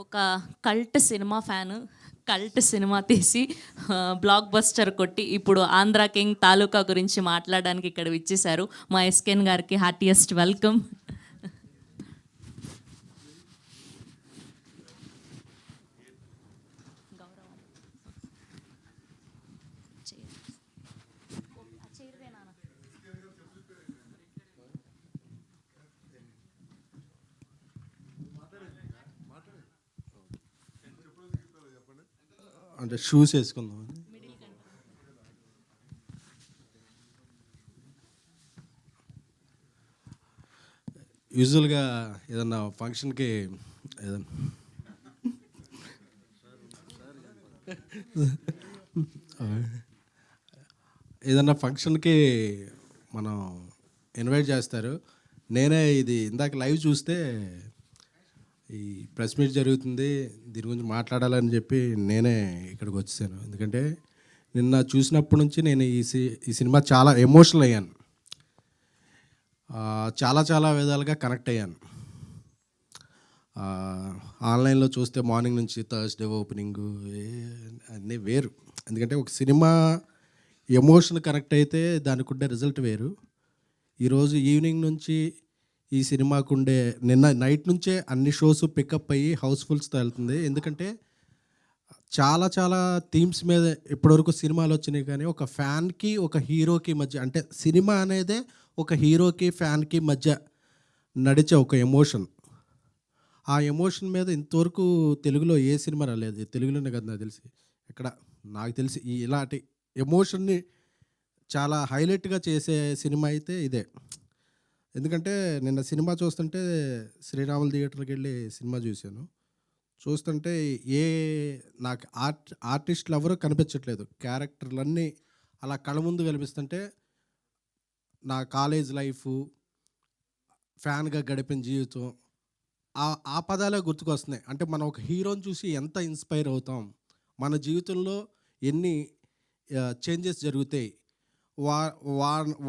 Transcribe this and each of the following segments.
ఒక cult cinema fan cult cinema తీసి block buster కొట్టి ఇప్పుడు ఆంధ్ర కింగ్ తాలూకా గురించి మాట్లాడడానికి ఇక్కడ విచ్చేశారు. మా ఎస్కెన్ గారికి హార్టియెస్ట్ వెల్కమ్. అంటే షూస్ వేసుకుందాం. యూజువల్గా ఏదన్నా ఫంక్షన్కి ఏదన్నా ఫంక్షన్కి మనం ఇన్వైట్ చేస్తారు. నేనే ఇది ఇందాక లైవ్ చూస్తే ఈ ప్రెస్ మీట్ జరుగుతుంది, దీని గురించి మాట్లాడాలని చెప్పి నేనే ఇక్కడికి వచ్చేసాను. ఎందుకంటే నిన్న చూసినప్పటి నుంచి నేను ఈ సినిమా చాలా ఎమోషనల్ అయ్యాను, చాలా చాలా విధాలుగా కనెక్ట్ అయ్యాను. ఆన్లైన్లో చూస్తే మార్నింగ్ నుంచి థర్స్డే ఓపెనింగ్ అన్నీ వేరు. ఎందుకంటే ఒక సినిమా ఎమోషన్ కనెక్ట్ అయితే దానికి ఉండే రిజల్ట్ వేరు. ఈరోజు ఈవినింగ్ నుంచి ఈ సినిమాకు ఉండే నిన్న నైట్ నుంచే అన్ని షోస్ పికప్ అయ్యి హౌస్ఫుల్స్తో వెళ్తుంది. ఎందుకంటే చాలా చాలా థీమ్స్ మీద ఇప్పటివరకు సినిమాలు వచ్చినాయి, కానీ ఒక ఫ్యాన్కి ఒక హీరోకి మధ్య, అంటే సినిమా అనేదే ఒక హీరోకి ఫ్యాన్కి మధ్య నడిచే ఒక ఎమోషన్. ఆ ఎమోషన్ మీద ఇంతవరకు తెలుగులో ఏ సినిమా రాలేదు. తెలుగులోనే కదా నాకు తెలిసి ఇలాంటి ఎమోషన్ని చాలా హైలైట్గా చేసే సినిమా అయితే ఇదే. ఎందుకంటే నిన్న సినిమా చూస్తుంటే శ్రీరాములు థియేటర్కి వెళ్ళి సినిమా చూస్తుంటే నాకు ఆర్టిస్టులు ఎవరూ కనిపించట్లేదు. క్యారెక్టర్లన్నీ అలా కళ్ళ ముందు కనిపిస్తుంటే నా కాలేజ్ లైఫు, ఫ్యాన్గా గడిపిన జీవితం, ఆ పదాలే గుర్తుకొస్తున్నాయి. అంటే మనం ఒక హీరోని చూసి ఎంత ఇన్స్పైర్ అవుతాం, మన జీవితంలో ఎన్ని చేంజెస్ జరుగుతాయి,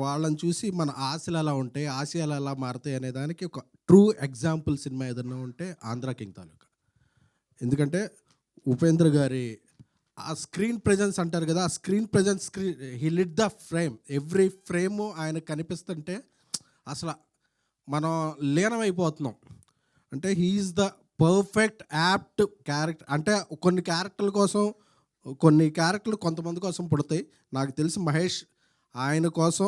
వాళ్ళని చూసి మన ఆశలు ఎలా ఉంటాయి, ఆశయాలు ఎలా మారుతాయి అనే దానికి ఒక ట్రూ ఎగ్జాంపుల్ సినిమా ఏదన్నా ఉంటే ఆంధ్ర కింగ్ తాలూకా. ఎందుకంటే ఉపేంద్ర గారి ఆ స్క్రీన్ ప్రెజెన్స్ అంటారు కదా, ఆ screen presence, he lit the frame, every frame ఆయన కనిపిస్తుంటే అసలు మనం లీనమైపోతున్నాం. అంటే he is the perfect apt character. అంటే కొన్ని క్యారెక్టర్లు కొంతమంది కోసం పుడతాయి. నాకు తెలిసి మహేష్ ఆయన కోసం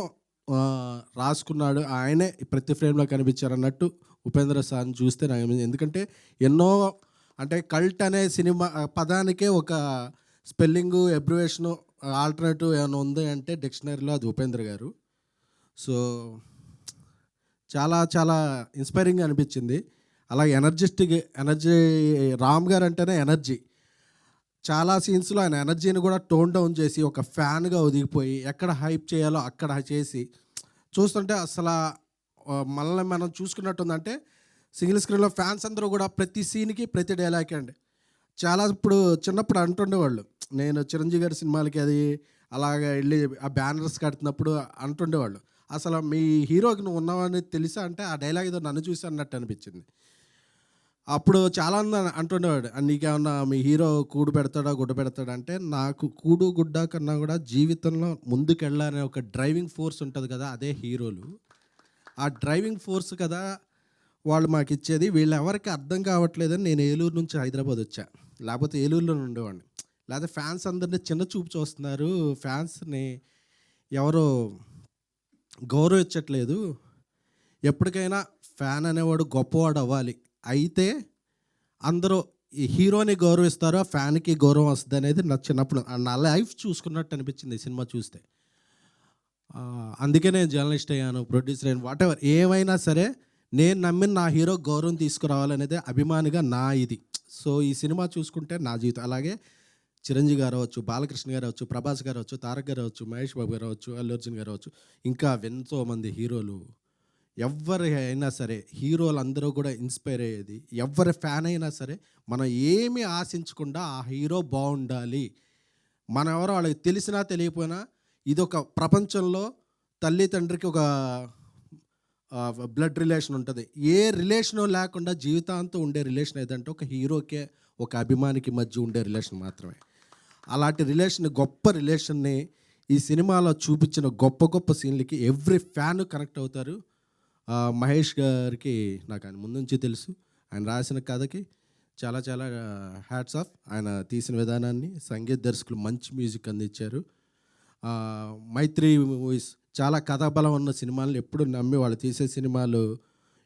రాసుకున్నాడు, ఆయనే ప్రతి ఫ్రేమ్లో కనిపించారు అన్నట్టు ఉపేంద్ర సార్ని చూస్తే నాకు, ఎందుకంటే ఎన్నో, అంటే కల్ట్ అనే సినిమా పదానికే ఒక స్పెల్లింగు, అబ్రివేషను, ఆల్టర్నేటివ్ ఏమైనా ఉంది అంటే డిక్షనరీలో అది ఉపేంద్ర గారు. సో చాలా చాలా ఇన్స్పైరింగ్గా అనిపించింది. అలాగే ఎనర్జీ రామ్ గారు అంటేనే ఎనర్జీ. చాలా సీన్స్లో ఆయన ఎనర్జీని కూడా టోన్ డౌన్ చేసి ఒక ఫ్యాన్గా ఒదిగిపోయి ఎక్కడ హైప్ చేయాలో అక్కడ చేసి చూస్తుంటే అసలు మనల్ని మనం చూసుకున్నట్టుందంటే సింగిల్ స్క్రీన్లో ఫ్యాన్స్ అందరూ కూడా ప్రతి సీన్కి ప్రతి డైలాగ్ అండి. చాలా ఇప్పుడు చిన్నప్పుడు అంటుండేవాళ్ళు, నేను చిరంజీవి గారి సినిమాలకి అది అలాగ వెళ్ళి ఆ బ్యానర్స్ కడుతున్నప్పుడు అంటుండేవాళ్ళు, అసలు మీ హీరోకి నువ్వు ఉన్నావని తెలుసా అంటే ఆ డైలాగ్ ఏదో నన్ను చూసి అన్నట్టు అనిపించింది. అప్పుడు చాలామంది అంటుండేవాడు, నీకేమన్నా మీ హీరో కూడు పెడతాడా గుడ్డ పెడతాడా అంటే, నాకు కూడు గుడ్డ కన్నా కూడా జీవితంలో ముందుకెళ్ళాలనే ఒక డ్రైవింగ్ ఫోర్స్ ఉంటుంది కదా, అదే హీరోలు. ఆ డ్రైవింగ్ ఫోర్స్ కదా వాళ్ళు మాకు ఇచ్చేది. వీళ్ళు ఎవరికి అర్థం కావట్లేదని నేను ఏలూరు నుంచి హైదరాబాద్ వచ్చా, లేకపోతే ఏలూరులో ఉండేవాడిని. లేకపోతే ఫ్యాన్స్ అందరినీ చిన్న చూపు చూస్తున్నారు, ఫ్యాన్స్ని ఎవరో గౌరవించట్లేదు. ఎప్పటికైనా ఫ్యాన్ అనేవాడు గొప్పవాడు అవ్వాలి, అయితే అందరూ ఈ హీరోని గౌరవిస్తారో ఫ్యాన్కి గౌరవం వస్తుంది అనేది నా చిన్నప్పుడు నా లైఫ్ చూసుకున్నట్టు అనిపించింది ఈ సినిమా చూస్తే. అందుకే నేను జర్నలిస్ట్ అయ్యాను, ప్రొడ్యూసర్ అయ్యాను, వాట్ ఎవర్ ఏమైనా సరే నేను నమ్మిన నా హీరో గౌరవం తీసుకురావాలనేది అభిమానిగా నా ఇది. సో ఈ సినిమా చూసుకుంటే నా జీవితం. అలాగే చిరంజీవి గారు అవ్వచ్చు, బాలకృష్ణ గారు అవ్వచ్చు, ప్రభాస్ గారు అవ్వచ్చు, తారక్ గారు అవ్వచ్చు, మహేష్ బాబు గారు అవ్వచ్చు, అల్లు అర్జున్ గారు అవ్వచ్చు, ఇంకా ఎంతోమంది హీరోలు, ఎవరి అయినా సరే హీరోలందరూ కూడా ఇన్స్పైర్ అయ్యేది. ఎవరి ఫ్యాన్ అయినా సరే మనం ఏమీ ఆశించకుండా ఆ హీరో బాగుండాలి, మనం ఎవరో వాళ్ళకి తెలిసినా తెలియకపోయినా ఇదొక ప్రపంచంలో తల్లి తండ్రికి ఒక బ్లడ్ రిలేషన్ ఉంటుంది. ఏ రిలేషను లేకుండా జీవితాంతం ఉండే రిలేషన్ ఏదంటే ఒక హీరోకే ఒక అభిమానికి మధ్య ఉండే రిలేషన్ మాత్రమే. అలాంటి రిలేషన్, గొప్ప రిలేషన్ని ఈ సినిమాలో చూపించిన గొప్ప గొప్ప సీన్లకి ఎవ్రీ ఫ్యాన్ కనెక్ట్ అవుతారు. మహేష్ గారికి నాకు ఆయన ముందు నుంచి తెలుసు. ఆయన రాసిన కథకి చాలా చాలా హ్యాట్స్ ఆఫ్. ఆయన తీసిన విధానాన్ని, సంగీత దర్శకులు మంచి మ్యూజిక్ అందించారు. మైత్రి మూవీస్ చాలా కథాబలం ఉన్న సినిమాలను ఎప్పుడు నమ్మి వాళ్ళు తీసే సినిమాలు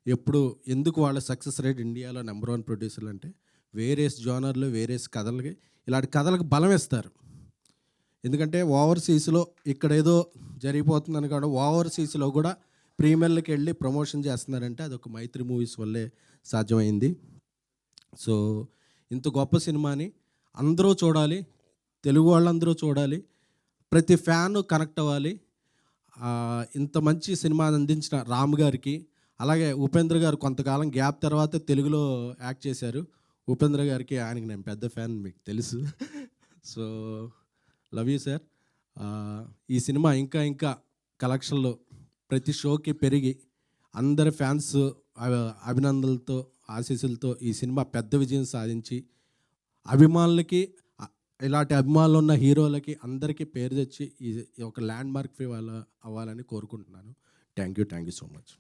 ఎప్పుడు ఎందుకు వాళ్ళ సక్సెస్ రేట్ ఇండియాలో నెంబర్ 1 ప్రొడ్యూసర్లు అంటే వేరియస్ జోనర్లు, వేరియస్ కథలకి ఇలాంటి కథలకు బలం ఇస్తారు. ఎందుకంటే ఓవర్సీస్లో ఇక్కడ ఏదో జరిగిపోతుందని కాదు, ఓవర్సీస్లో కూడా ప్రీమియర్లకి వెళ్ళి ప్రమోషన్ చేస్తున్నారంటే అదొక మైత్రి మూవీస్ వల్లే సాధ్యమైంది. సో ఇంత గొప్ప సినిమాని అందరూ చూడాలి, తెలుగు వాళ్ళందరూ చూడాలి, ప్రతి ఫ్యాను కనెక్ట్ అవ్వాలి. ఇంత మంచి సినిమా అందించిన రామ్ గారికి, అలాగే ఉపేంద్ర గారు కొంతకాలం గ్యాప్ తర్వాత తెలుగులో యాక్ట్ చేశారు. ఉపేంద్ర గారికి, ఆయనకి నేను పెద్ద ఫ్యాన్, మీకు తెలుసు. So love you sir. ఈ సినిమా ఇంకా ఇంకా కలెక్షన్లో ప్రతి షోకి పెరిగి అందరి ఫ్యాన్స్ అభినందనలతో, ఆశీస్సులతో ఈ సినిమా పెద్ద విజయం సాధించి అభిమానులకి, ఇలాంటి అభిమానులు ఉన్న హీరోలకి అందరికీ పేరు తెచ్చి ఈ ఒక ల్యాండ్ మార్క్ అవ్వాలని కోరుకుంటున్నాను. Thank you so much.